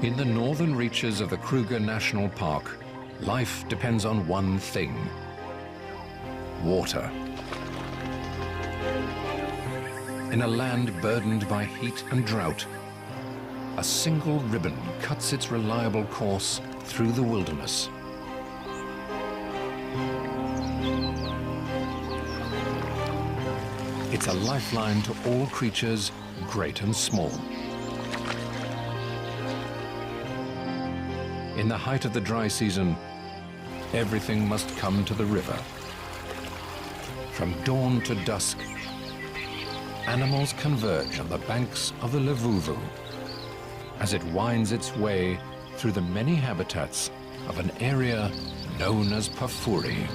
In the northern reaches of the Kruger National Park, life depends on one thing: water. In a land burdened by heat and drought, a single ribbon cuts its reliable course through the wilderness. It's a lifeline to all creatures, great and small. In the height of the dry season, everything must come to the river. From dawn to dusk, animals converge on the banks of the Luvuvu as it winds its way through the many habitats of an area known as Pafuri.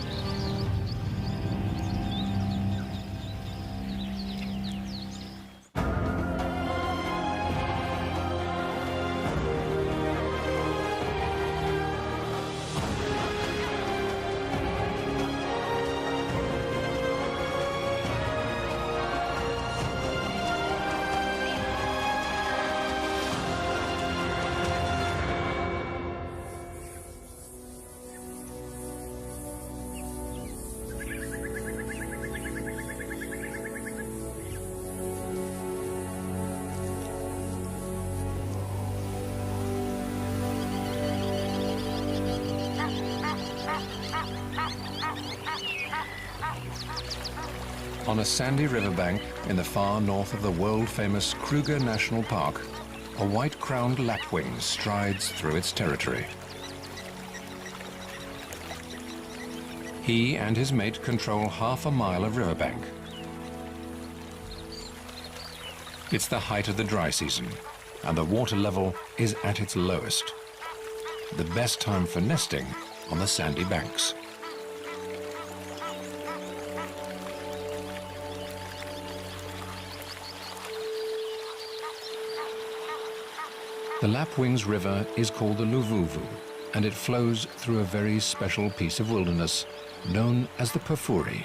On a sandy riverbank in the far north of the world-famous Kruger National Park, a white-crowned lapwing strides through its territory. He and his mate control half a mile of riverbank. It's the height of the dry season, and the water level is at its lowest. The best time for nesting on the sandy banks. The Lapwings River is called the Luvuvu, and it flows through a very special piece of wilderness known as the Pafuri.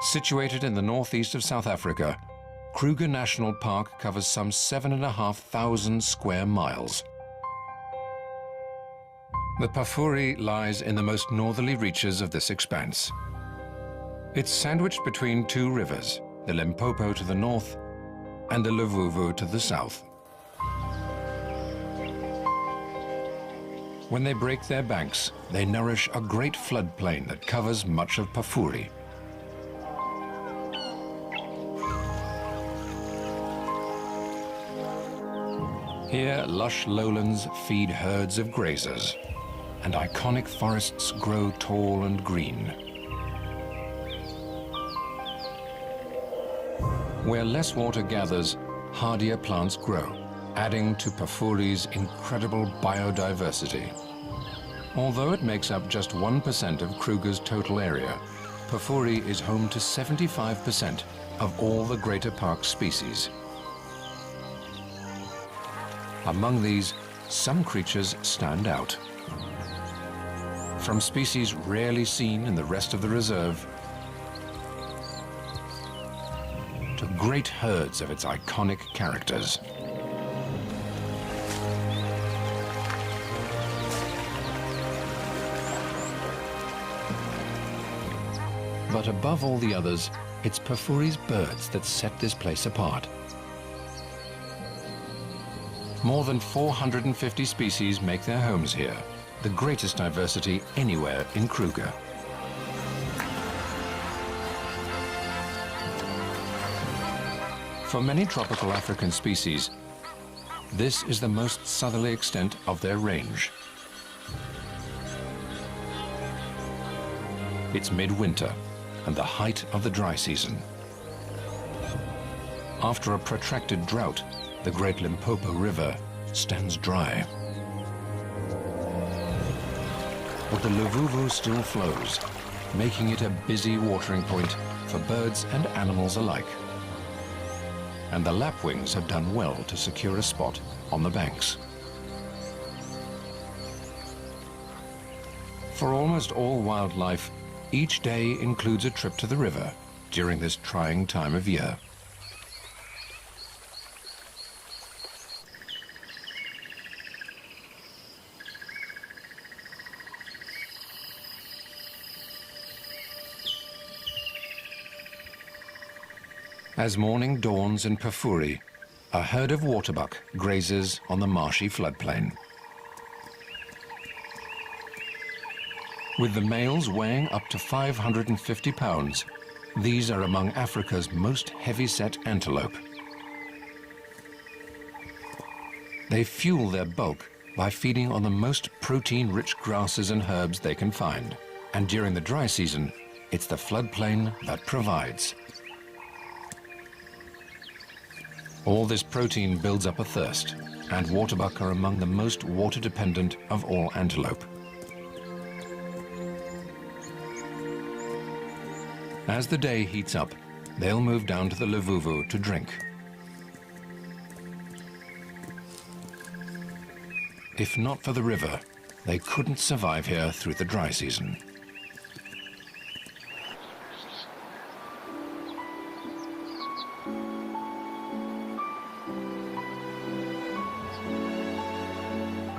Situated in the northeast of South Africa, Kruger National Park covers some 7,500 square miles. The Pafuri lies in the most northerly reaches of this expanse. It's sandwiched between two rivers, the Limpopo to the north and the Luvuvu to the south. When they break their banks, they nourish a great floodplain that covers much of Pafuri. Here, lush lowlands feed herds of grazers, and iconic forests grow tall and green. Where less water gathers, hardier plants grow, adding to Pafuri's incredible biodiversity. Although it makes up just 1% of Kruger's total area, Pafuri is home to 75% of all the greater park species. Among these, some creatures stand out. From species rarely seen in the rest of the reserve, to great herds of its iconic characters. But above all the others, it's Pafuri's birds that set this place apart. More than 450 species make their homes here, the greatest diversity anywhere in Kruger. For many tropical African species, this is the most southerly extent of their range. It's midwinter and the height of the dry season. After a protracted drought, the great Limpopo River stands dry. But the Luvuvu still flows, making it a busy watering point for birds and animals alike. And the lapwings have done well to secure a spot on the banks. For almost all wildlife, each day includes a trip to the river during this trying time of year. As morning dawns in Pafuri, a herd of waterbuck grazes on the marshy floodplain. With the males weighing up to 550 pounds, these are among Africa's most heavy-set antelope. They fuel their bulk by feeding on the most protein-rich grasses and herbs they can find. And during the dry season, it's the floodplain that provides. All this protein builds up a thirst, and waterbuck are among the most water-dependent of all antelope. As the day heats up, they'll move down to the Luvuvu to drink. If not for the river, they couldn't survive here through the dry season.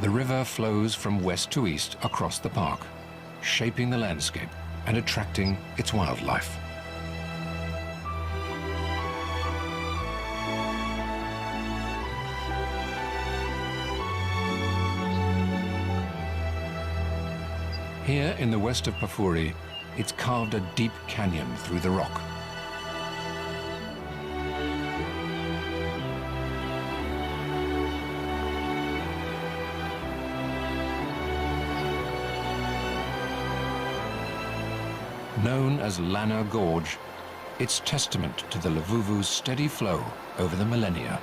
The river flows from west to east across the park, shaping the landscape and attracting its wildlife. Here in the west of Pafuri, it's carved a deep canyon through the rock. Known as Lana Gorge, it's testament to the Luvuvu's steady flow over the millennia.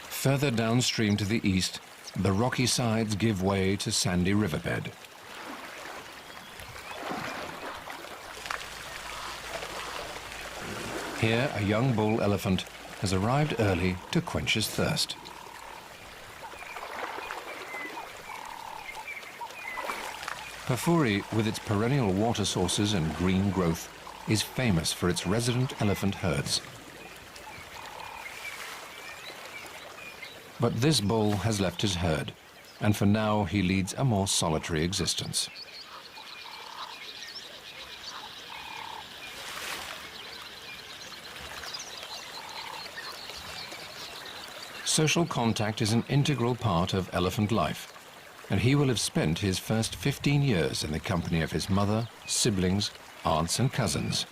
Further downstream to the east, the rocky sides give way to sandy riverbed. Here, a young bull elephant has arrived early to quench his thirst. Pafuri, with its perennial water sources and green growth, is famous for its resident elephant herds. But this bull has left his herd, and for now he leads a more solitary existence. Social contact is an integral part of elephant life, and he will have spent his first 15 years in the company of his mother, siblings, aunts and cousins.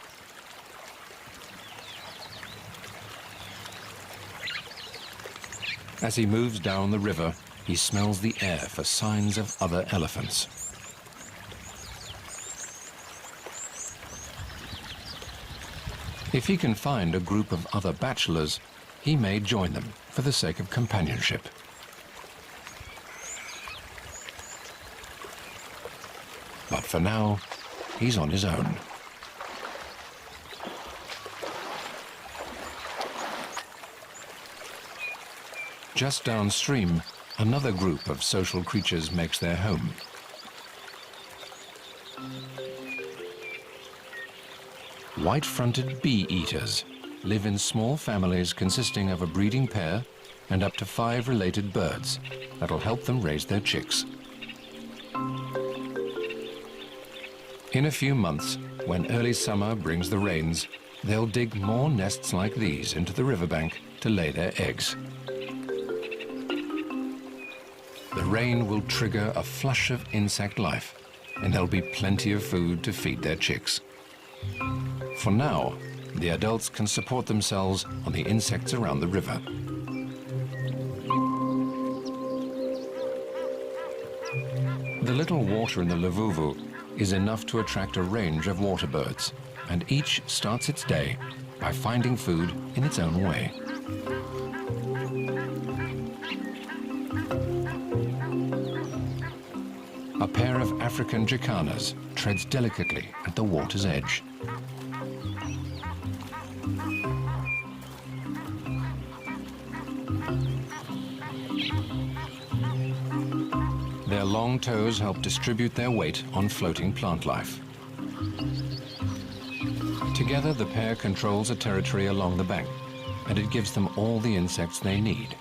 As he moves down the river, he smells the air for signs of other elephants. If he can find a group of other bachelors, he may join them for the sake of companionship. But for now, he's on his own. Just downstream, another group of social creatures makes their home. White-fronted bee-eaters live in small families consisting of a breeding pair and up to 5 related birds that'll help them raise their chicks. In a few months, when early summer brings the rains, they'll dig more nests like these into the riverbank to lay their eggs. The rain will trigger a flush of insect life, and there'll be plenty of food to feed their chicks. For now, the adults can support themselves on the insects around the river. The little water in the Luvuvu is enough to attract a range of water birds, and each starts its day by finding food in its own way. A pair of African jacanas treads delicately at the water's edge. Their long toes help distribute their weight on floating plant life. Together, the pair controls a territory along the bank, and it gives them all the insects they need.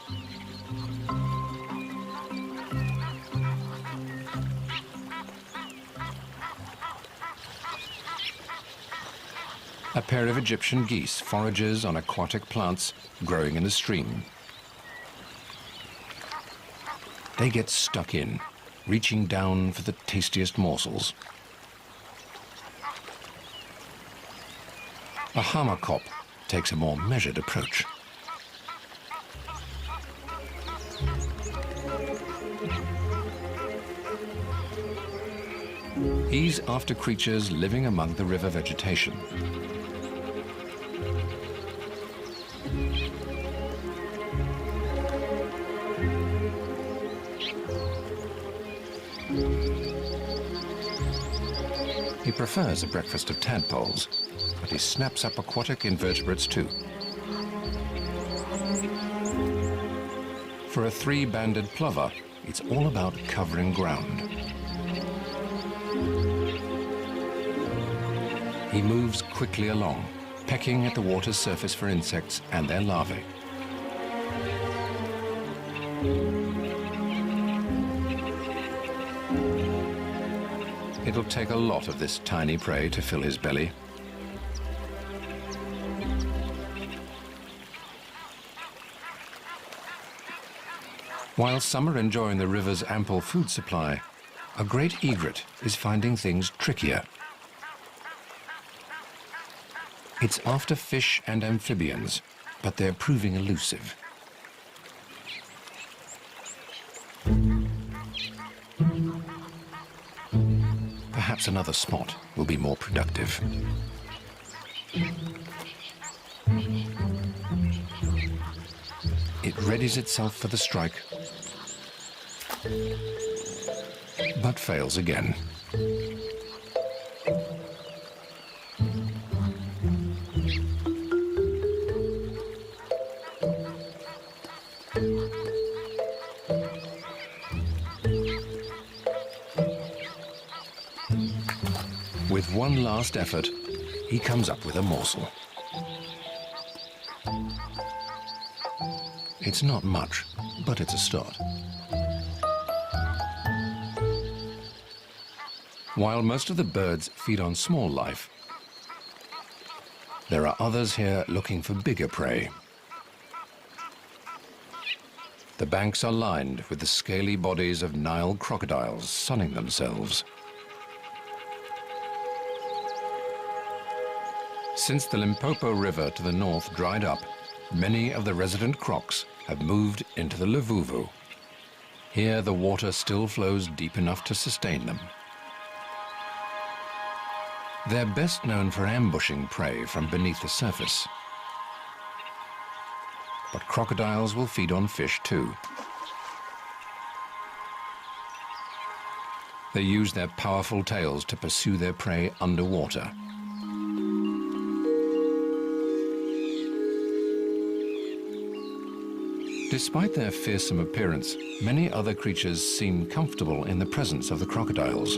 A pair of Egyptian geese forages on aquatic plants growing in a stream. They get stuck in, reaching down for the tastiest morsels. A hammerkop takes a more measured approach. He's after creatures living among the river vegetation. He prefers a breakfast of tadpoles, but he snaps up aquatic invertebrates too. For a three-banded plover, it's all about covering ground. He moves quickly along, pecking at the water's surface for insects and their larvae. It'll take a lot of this tiny prey to fill his belly. While some are enjoying the river's ample food supply, a great egret is finding things trickier. It's after fish and amphibians, but they're proving elusive. Perhaps another spot will be more productive. It readies itself for the strike, but fails again. With one last effort, he comes up with a morsel. It's not much, but it's a start. While most of the birds feed on small life, there are others here looking for bigger prey. The banks are lined with the scaly bodies of Nile crocodiles sunning themselves. Since the Limpopo River to the north dried up, many of the resident crocs have moved into the Luvuvu. Here the water still flows deep enough to sustain them. They're best known for ambushing prey from beneath the surface. But crocodiles will feed on fish too. They use their powerful tails to pursue their prey underwater. Despite their fearsome appearance, many other creatures seem comfortable in the presence of the crocodiles.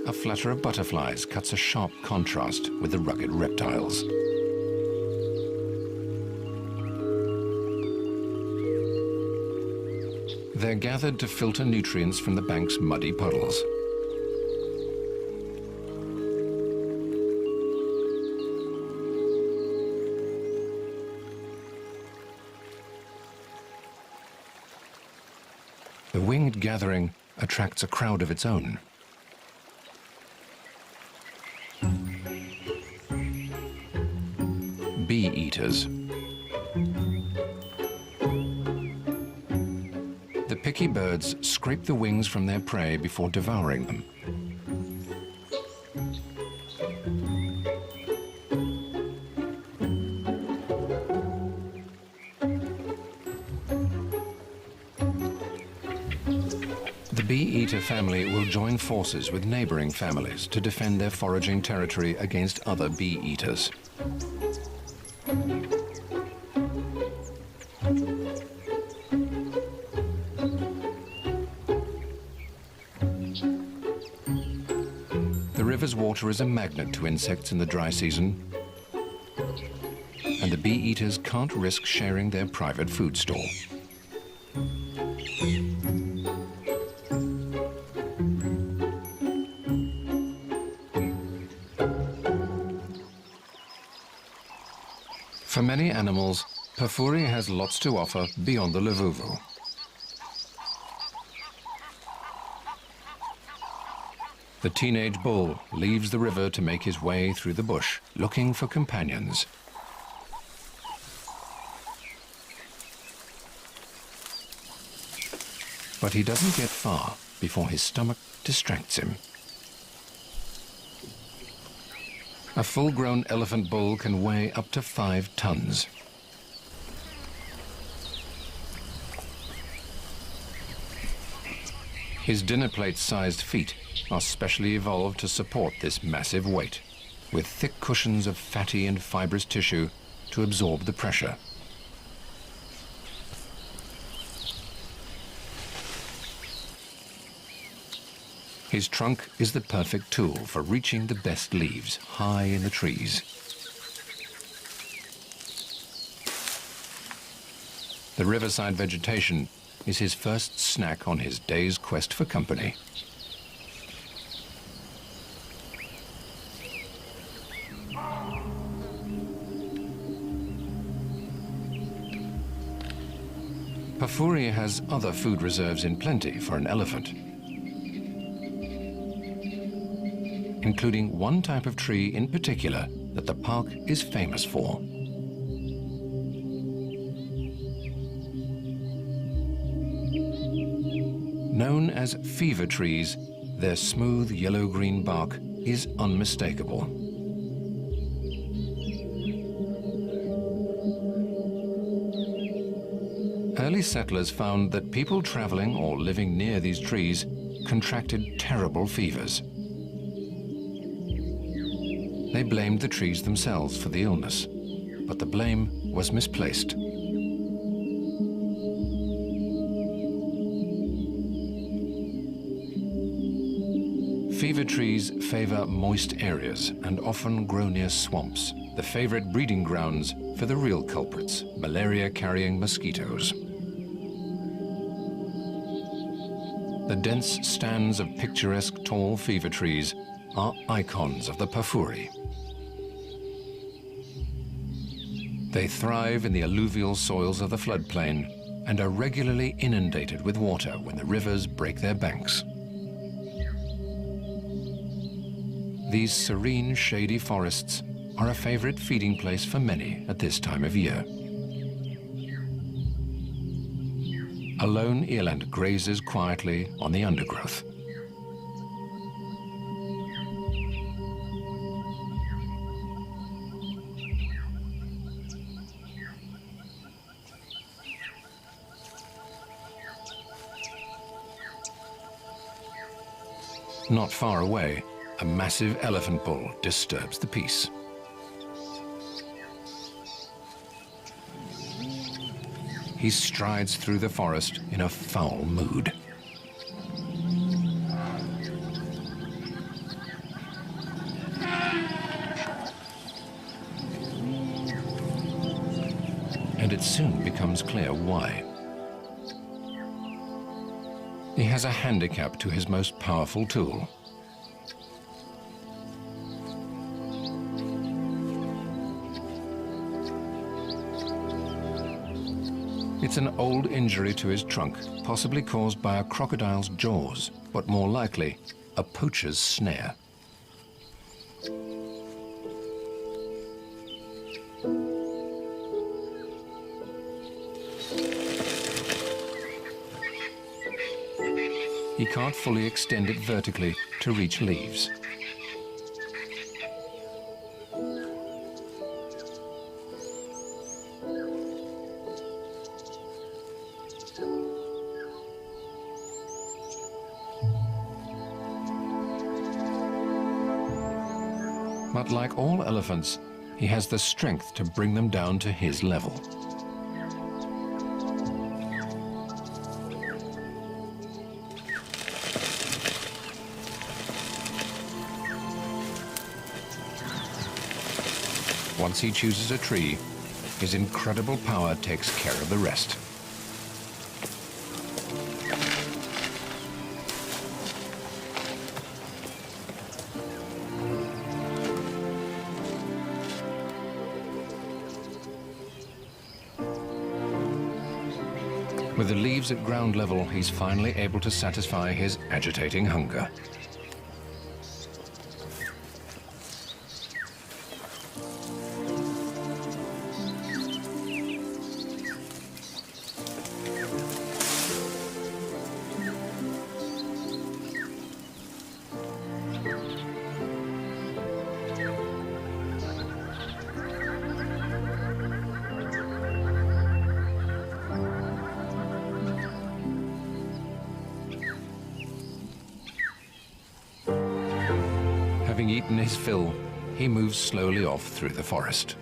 A flutter of butterflies cuts a sharp contrast with the rugged reptiles. They're gathered to filter nutrients from the bank's muddy puddles. The winged gathering attracts a crowd of its own. Bee eaters. The picky birds scrape the wings from their prey before devouring them. The bee-eater family will join forces with neighboring families to defend their foraging territory against other bee-eaters. The river's water is a magnet to insects in the dry season, and the bee-eaters can't risk sharing their private food store. For many animals, Pafuri has lots to offer beyond the Luvuvu. The teenage bull leaves the river to make his way through the bush, looking for companions. But he doesn't get far before his stomach distracts him. A full-grown elephant bull can weigh up to 5 tons. His dinner plate-sized feet are specially evolved to support this massive weight, with thick cushions of fatty and fibrous tissue to absorb the pressure. His trunk is the perfect tool for reaching the best leaves high in the trees. The riverside vegetation is his first snack on his day's quest for company. Pafuri has other food reserves in plenty for an elephant, including one type of tree in particular that the park is famous for. Known as fever trees, their smooth yellow-green bark is unmistakable. Early settlers found that people traveling or living near these trees contracted terrible fevers. They blamed the trees themselves for the illness, but the blame was misplaced. Fever trees favor moist areas and often grow near swamps, the favorite breeding grounds for the real culprits, malaria-carrying mosquitoes. The dense stands of picturesque tall fever trees are icons of the Pafuri. They thrive in the alluvial soils of the floodplain and are regularly inundated with water when the rivers break their banks. These serene, shady forests are a favorite feeding place for many at this time of year. A lone eland grazes quietly on the undergrowth. Not far away, a massive elephant bull disturbs the peace. He strides through the forest in a foul mood. And it soon becomes clear why. He has a handicap to his most powerful tool. It's an old injury to his trunk, possibly caused by a crocodile's jaws, but more likely, a poacher's snare. He can't fully extend it vertically to reach leaves. But like all elephants, he has the strength to bring them down to his level. Once he chooses a tree, his incredible power takes care of the rest. With the leaves at ground level, he's finally able to satisfy his agitating hunger. Having eaten his fill, he moves slowly off through the forest.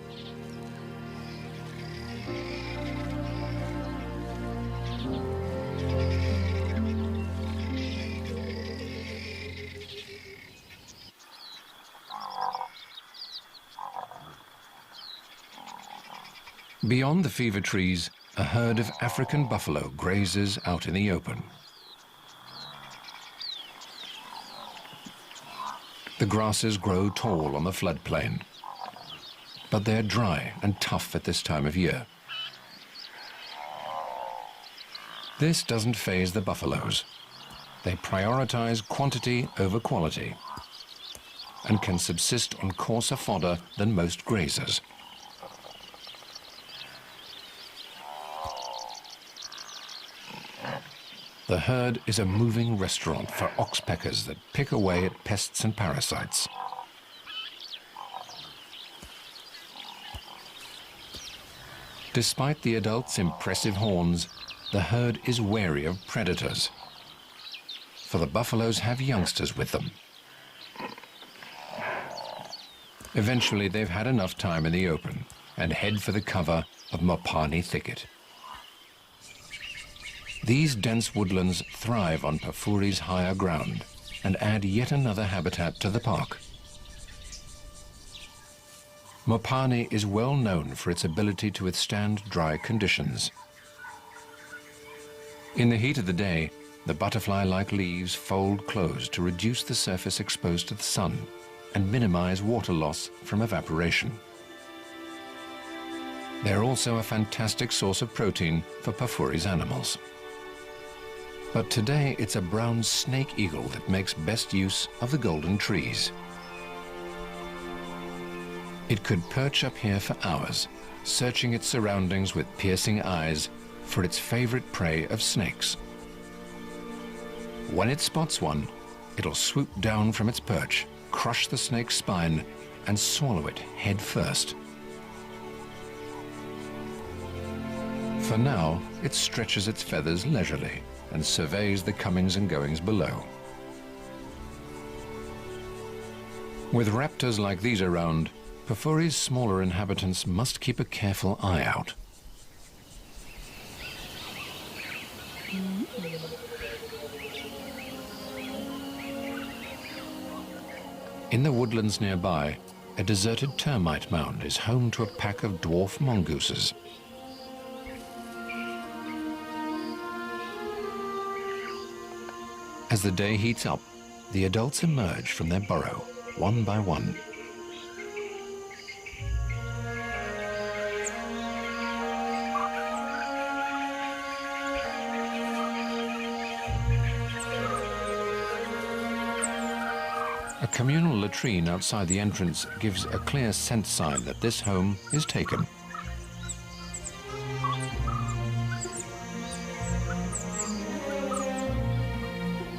Beyond the fever trees, a herd of African buffalo grazes out in the open. The grasses grow tall on the floodplain, but they're dry and tough at this time of year. This doesn't faze the buffaloes. They prioritize quantity over quality and can subsist on coarser fodder than most grazers. The herd is a moving restaurant for oxpeckers that pick away at pests and parasites. Despite the adults' impressive horns, the herd is wary of predators, for the buffaloes have youngsters with them. Eventually, they've had enough time in the open and head for the cover of Mopani thicket. These dense woodlands thrive on Pafuri's higher ground and add yet another habitat to the park. Mopani is well known for its ability to withstand dry conditions. In the heat of the day, the butterfly-like leaves fold close to reduce the surface exposed to the sun and minimize water loss from evaporation. They're also a fantastic source of protein for Pafuri's animals. But today it's a brown snake eagle that makes best use of the golden trees. It could perch up here for hours, searching its surroundings with piercing eyes for its favorite prey of snakes. When it spots one, it'll swoop down from its perch, crush the snake's spine, and swallow it head first. For now, it stretches its feathers leisurely and surveys the comings and goings below. With raptors like these around, Pafuri's smaller inhabitants must keep a careful eye out. In the woodlands nearby, a deserted termite mound is home to a pack of dwarf mongooses. As the day heats up, the adults emerge from their burrow, one by one. A communal latrine outside the entrance gives a clear scent sign that this home is taken.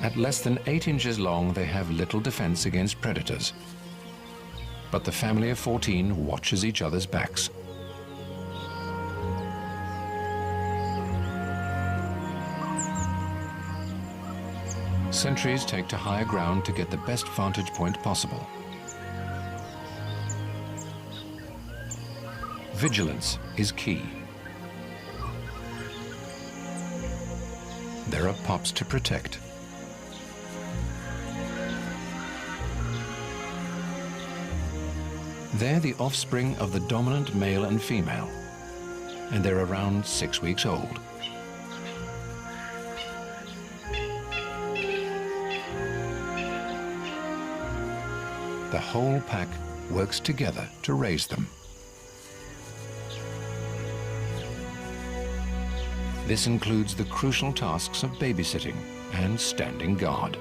At less than 8 inches long, they have little defense against predators. But the family of 14 watches each other's backs. Sentries take to higher ground to get the best vantage point possible. Vigilance is key. There are pups to protect. They're the offspring of the dominant male and female, and they're around 6 weeks old. The whole pack works together to raise them. This includes the crucial tasks of babysitting and standing guard.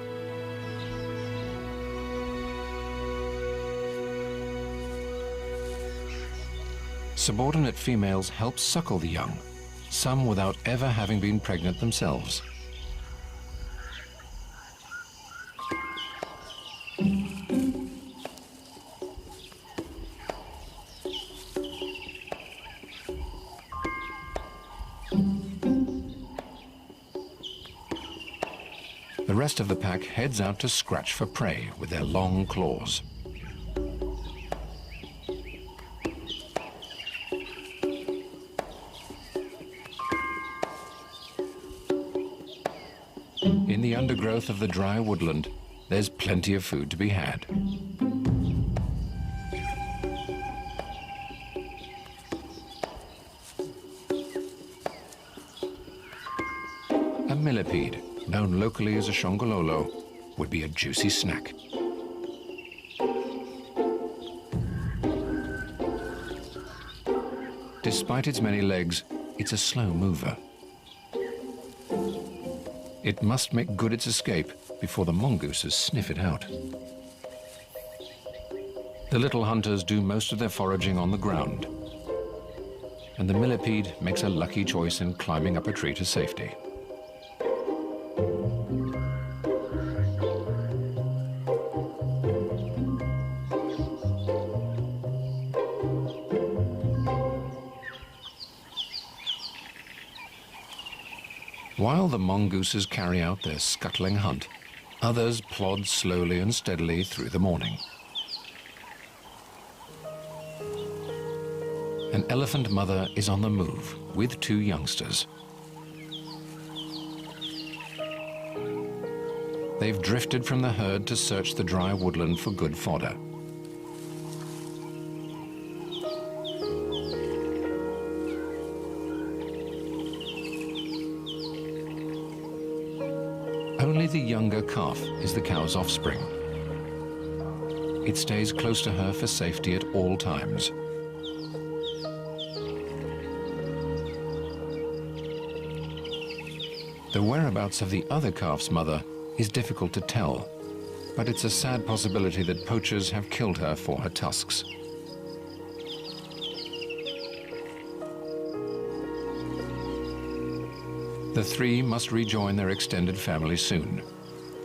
Subordinate females help suckle the young, some without ever having been pregnant themselves. The rest of the pack heads out to scratch for prey with their long claws. In the undergrowth of the dry woodland, there's plenty of food to be had. A millipede, known locally as a shongololo, would be a juicy snack. Despite its many legs, it's a slow mover. It must make good its escape before the mongooses sniff it out. The little hunters do most of their foraging on the ground, and the millipede makes a lucky choice in climbing up a tree to safety. While the mongooses carry out their scuttling hunt, others plod slowly and steadily through the morning. An elephant mother is on the move with 2 youngsters. They've drifted from the herd to search the dry woodland for good fodder. Only the younger calf is the cow's offspring. It stays close to her for safety at all times. The whereabouts of the other calf's mother is difficult to tell, but it's a sad possibility that poachers have killed her for her tusks. The 3 must rejoin their extended family soon.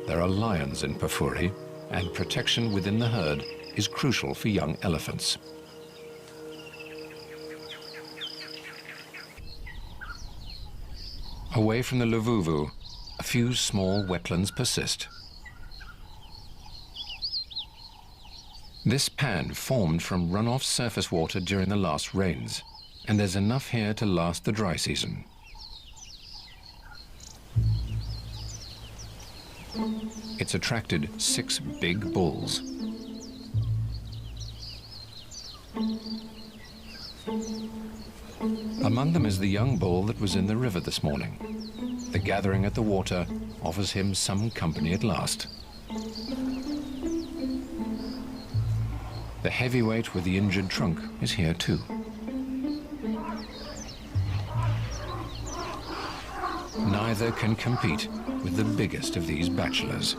There are lions in Pafuri, and protection within the herd is crucial for young elephants. Away from the Luvuvu, a few small wetlands persist. This pan formed from runoff surface water during the last rains, and there's enough here to last the dry season. It's attracted 6 big bulls. Among them is the young bull that was in the river this morning. The gathering at the water offers him some company at last. The heavyweight with the injured trunk is here too. Neither can compete with the biggest of these bachelors.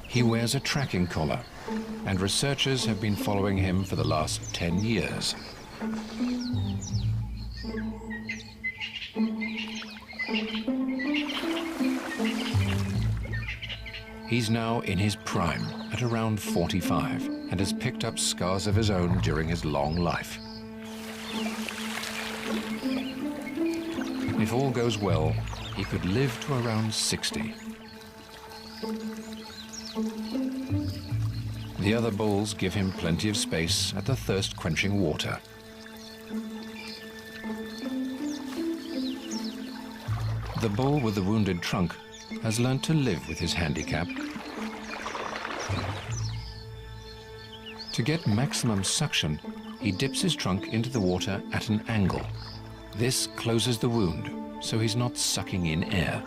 He wears a tracking collar, and researchers have been following him for the last 10 years. He's now in his prime at around 45 and has picked up scars of his own during his long life. If all goes well, he could live to around 60. The other bulls give him plenty of space at the thirst-quenching water. The bull with the wounded trunk has learned to live with his handicap. To get maximum suction, he dips his trunk into the water at an angle. This closes the wound, so he's not sucking in air.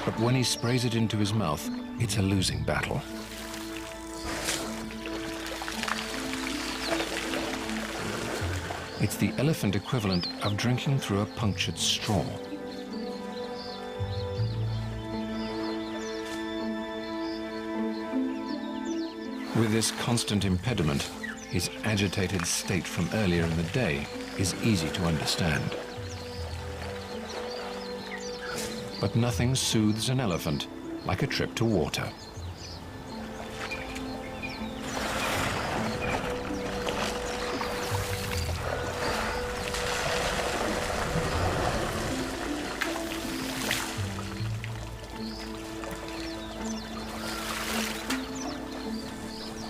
But when he sprays it into his mouth, it's a losing battle. It's the elephant equivalent of drinking through a punctured straw. With this constant impediment, his agitated state from earlier in the day is easy to understand. But nothing soothes an elephant like a trip to water.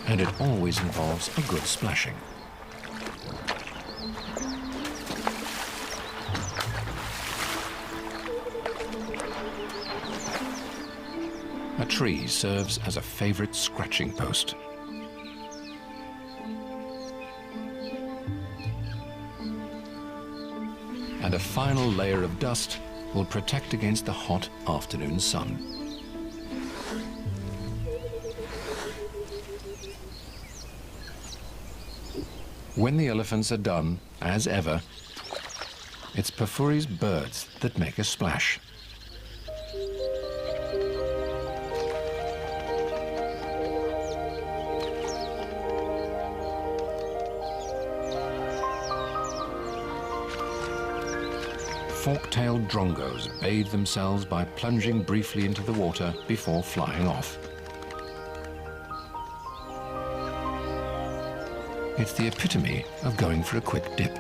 And it always involves a good splashing. A tree serves as a favorite scratching post. And a final layer of dust will protect against the hot afternoon sun. When the elephants are done, as ever, it's Pafuri's birds that make a splash. Fork-tailed drongos bathe themselves by plunging briefly into the water before flying off. It's the epitome of going for a quick dip.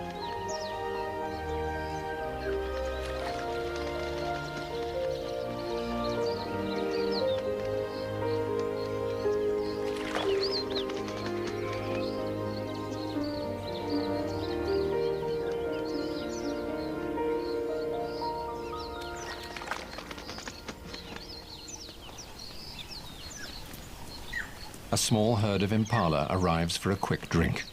A small herd of impala arrives for a quick drink.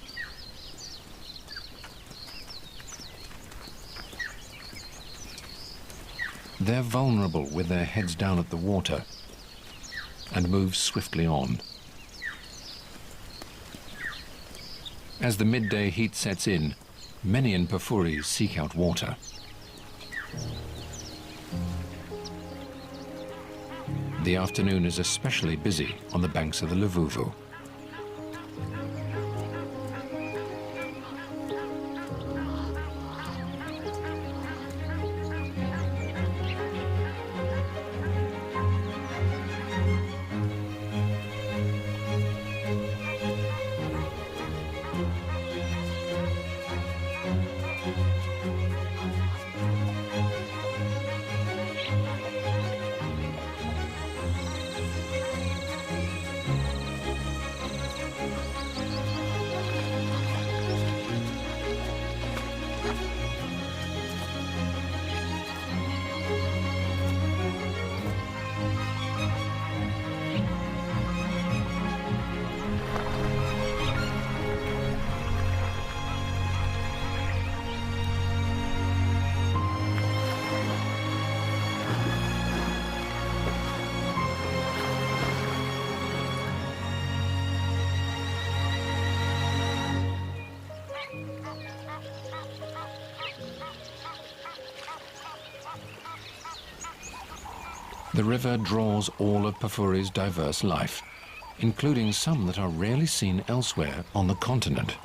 They're vulnerable with their heads down at the water and move swiftly on. As the midday heat sets in, many in Pafuri seek out water. The afternoon is especially busy on the banks of the Luvuvu. The river draws all of Pafuri's diverse life, including some that are rarely seen elsewhere on the continent.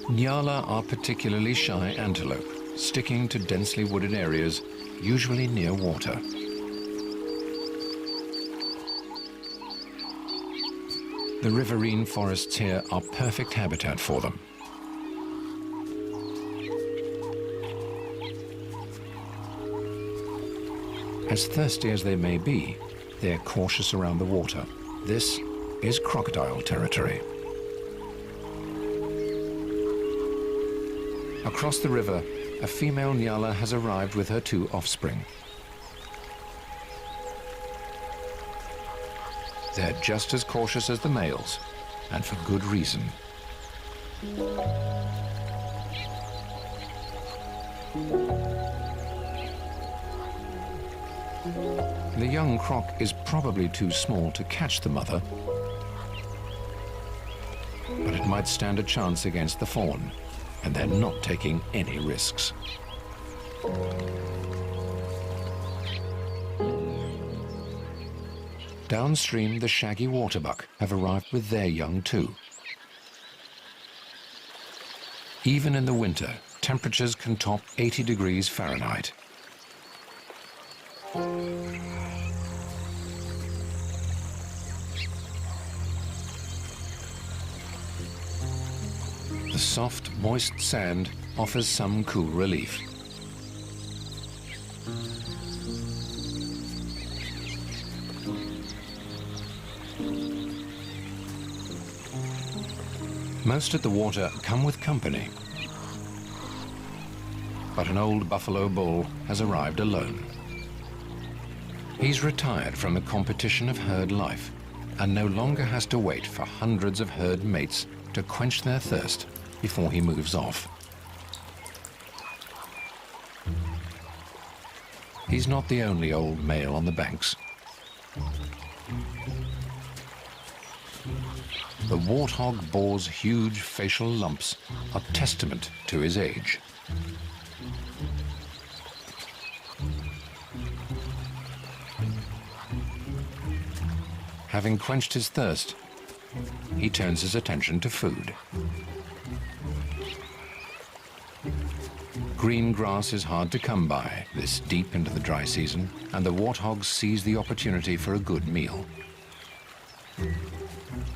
Nyala are particularly shy antelope, sticking to densely wooded areas, usually near water. The riverine forests here are perfect habitat for them. As thirsty as they may be, they're cautious around the water. This is crocodile territory. Across the river, a female Nyala has arrived with her 2 offspring. They're just as cautious as the males, and for good reason. The young croc is probably too small to catch the mother, might stand a chance against the fawn, and they're not taking any risks. Downstream, the shaggy waterbuck have arrived with their young too. Even in the winter, temperatures can top 80 degrees Fahrenheit. The soft, moist sand offers some cool relief. Most at the water come with company, but an old buffalo bull has arrived alone. He's retired from the competition of herd life and no longer has to wait for hundreds of herd mates to quench their thirst before he moves off. He's not the only old male on the banks. The warthog boar's huge facial lumps are testament to his age. Having quenched his thirst, he turns his attention to food. Green grass is hard to come by this deep into the dry season, and the warthog seize the opportunity for a good meal.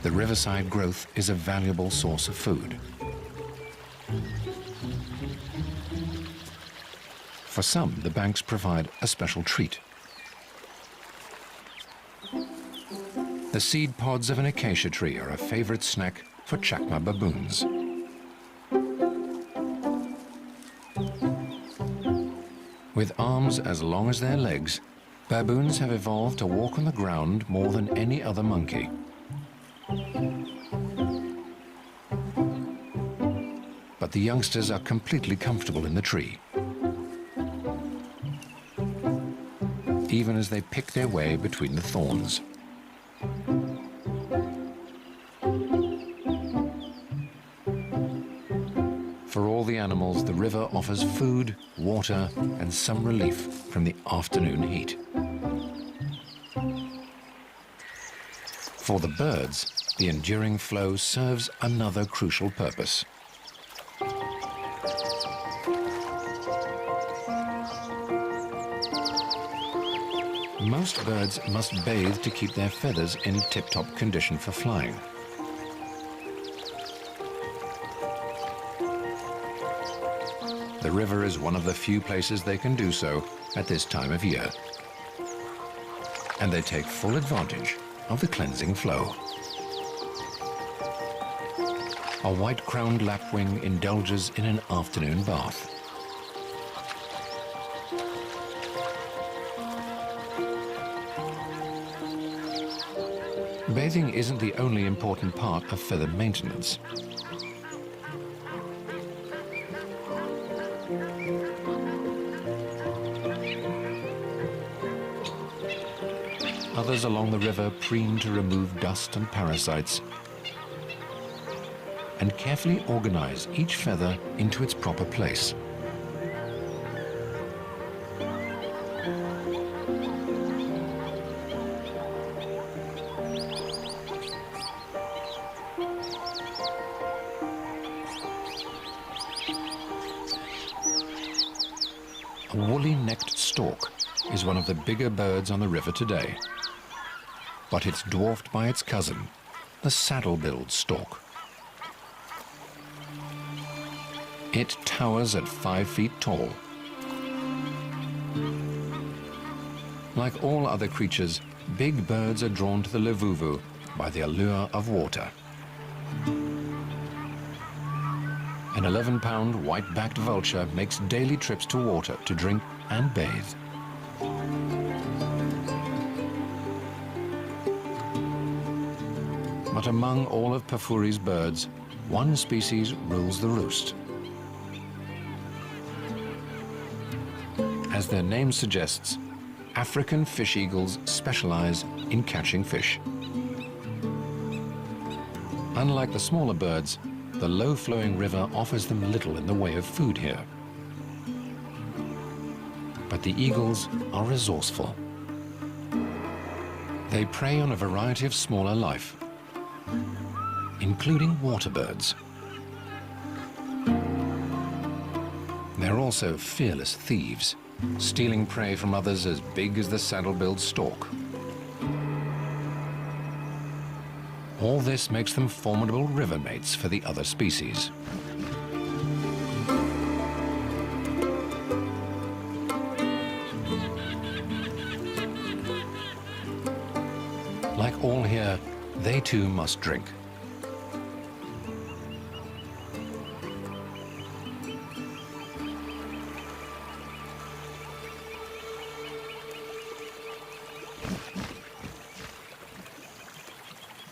The riverside growth is a valuable source of food. For some, the banks provide a special treat. The seed pods of an acacia tree are a favorite snack for chacma baboons. With arms as long as their legs, baboons have evolved to walk on the ground more than any other monkey. But the youngsters are completely comfortable in the tree, even as they pick their way between the thorns. For all the animals, the river offers food, water, and some relief from the afternoon heat. For the birds, the enduring flow serves another crucial purpose. Most birds must bathe to keep their feathers in tip-top condition for flying. The river is one of the few places they can do so at this time of year. And they take full advantage of the cleansing flow. A white-crowned lapwing indulges in an afternoon bath. Bathing isn't the only important part of feather maintenance. Others along the river preen to remove dust and parasites and carefully organize each feather into its proper place. A woolly-necked stork is one of the bigger birds on the river today, but it's dwarfed by its cousin, the saddle-billed stork. It towers at 5 feet tall. Like all other creatures, big birds are drawn to the Levuvu by the allure of water. An 11-pound white-backed vulture makes daily trips to water to drink and bathe. But among all of Pafuri's birds, one species rules the roost. As their name suggests, African fish eagles specialize in catching fish. Unlike the smaller birds, the low-flowing river offers them little in the way of food here. But the eagles are resourceful. They prey on a variety of smaller life, including water birds. They're also fearless thieves, stealing prey from others as big as the saddle-billed stork. All this makes them formidable river mates for the other species. Like all here, they too must drink.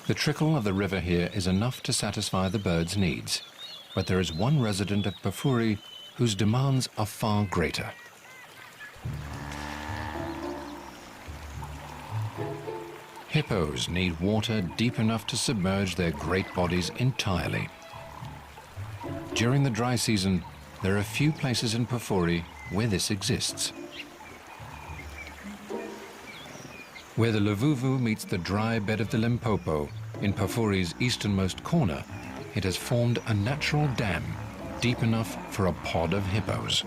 The trickle of the river here is enough to satisfy the birds' needs, but there is one resident of Pafuri whose demands are far greater. Hippos need water deep enough to submerge their great bodies entirely. During the dry season, there are few places in Pafuri where this exists. Where the Luvuvu meets the dry bed of the Limpopo, in Pafuri's easternmost corner, it has formed a natural dam deep enough for a pod of hippos.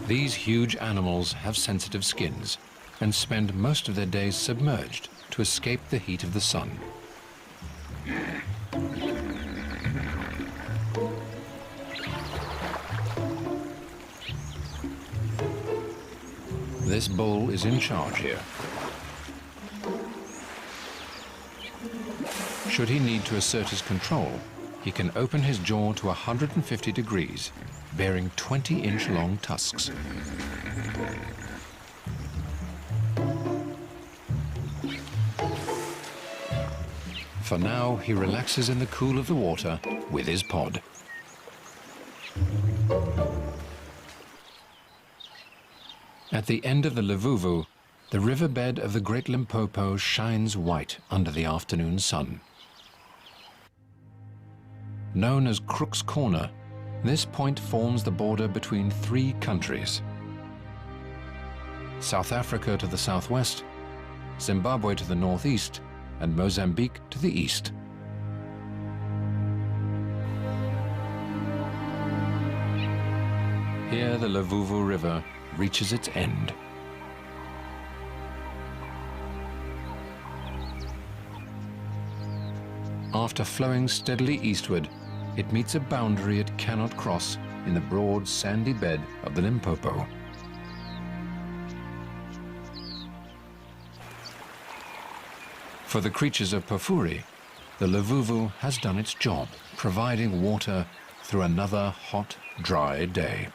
These huge animals have sensitive skins and spend most of their days submerged to escape the heat of the sun. This bull is in charge here. Should he need to assert his control, he can open his jaw to 150 degrees, bearing 20-inch long tusks. For now, he relaxes in the cool of the water with his pod. At the end of the Luvuvu, the riverbed of the Great Limpopo shines white under the afternoon sun. Known as Crook's Corner, this point forms the border between three countries: South Africa to the southwest, Zimbabwe to the northeast, and Mozambique to the east. Here the Luvuvu River reaches its end. After flowing steadily eastward, it meets a boundary it cannot cross in the broad sandy bed of the Limpopo. For the creatures of Pafuri, the Luvuvu has done its job, providing water through another hot, dry day.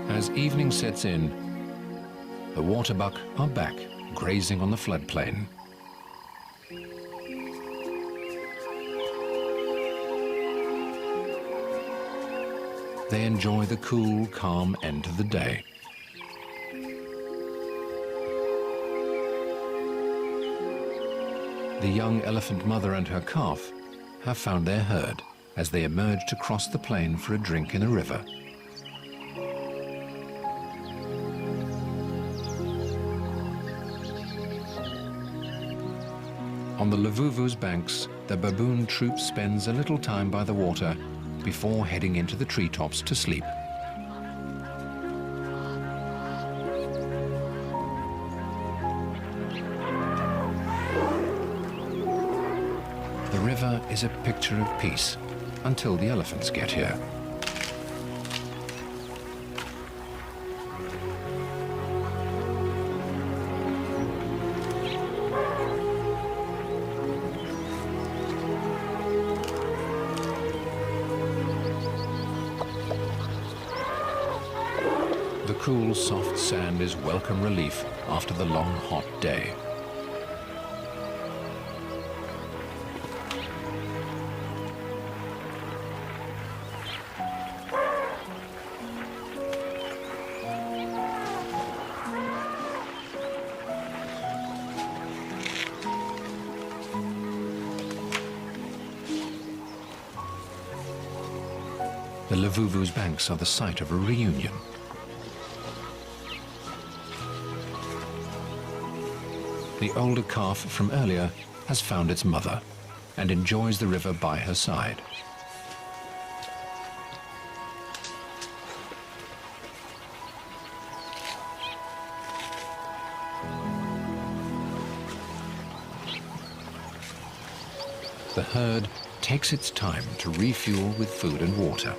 As evening sets in, the waterbuck are back, grazing on the floodplain. They enjoy the cool, calm end of the day. The young elephant mother and her calf have found their herd as they emerge to cross the plain for a drink in the river. On the Luvuvu's banks, the baboon troop spends a little time by the water before heading into the treetops to sleep. The river is a picture of peace until the elephants get here. The cool, soft sand is welcome relief after the long, hot day. The Livuvu's banks are the site of a reunion. The older calf from earlier has found its mother and enjoys the river by her side. The herd takes its time to refuel with food and water.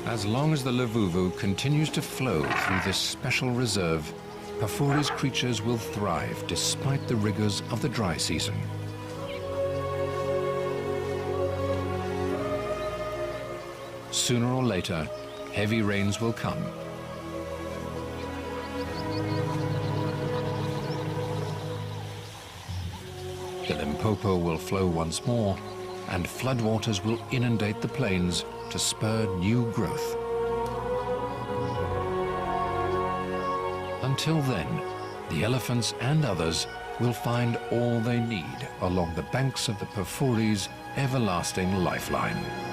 As long as the Livuvu continues to flow through this special reserve, Pafuri's creatures will thrive despite the rigors of the dry season. Sooner or later, heavy rains will come. The Limpopo will flow once more, and floodwaters will inundate the plains to spur new growth. Until then, the elephants and others will find all they need along the banks of the Pafuri's everlasting lifeline.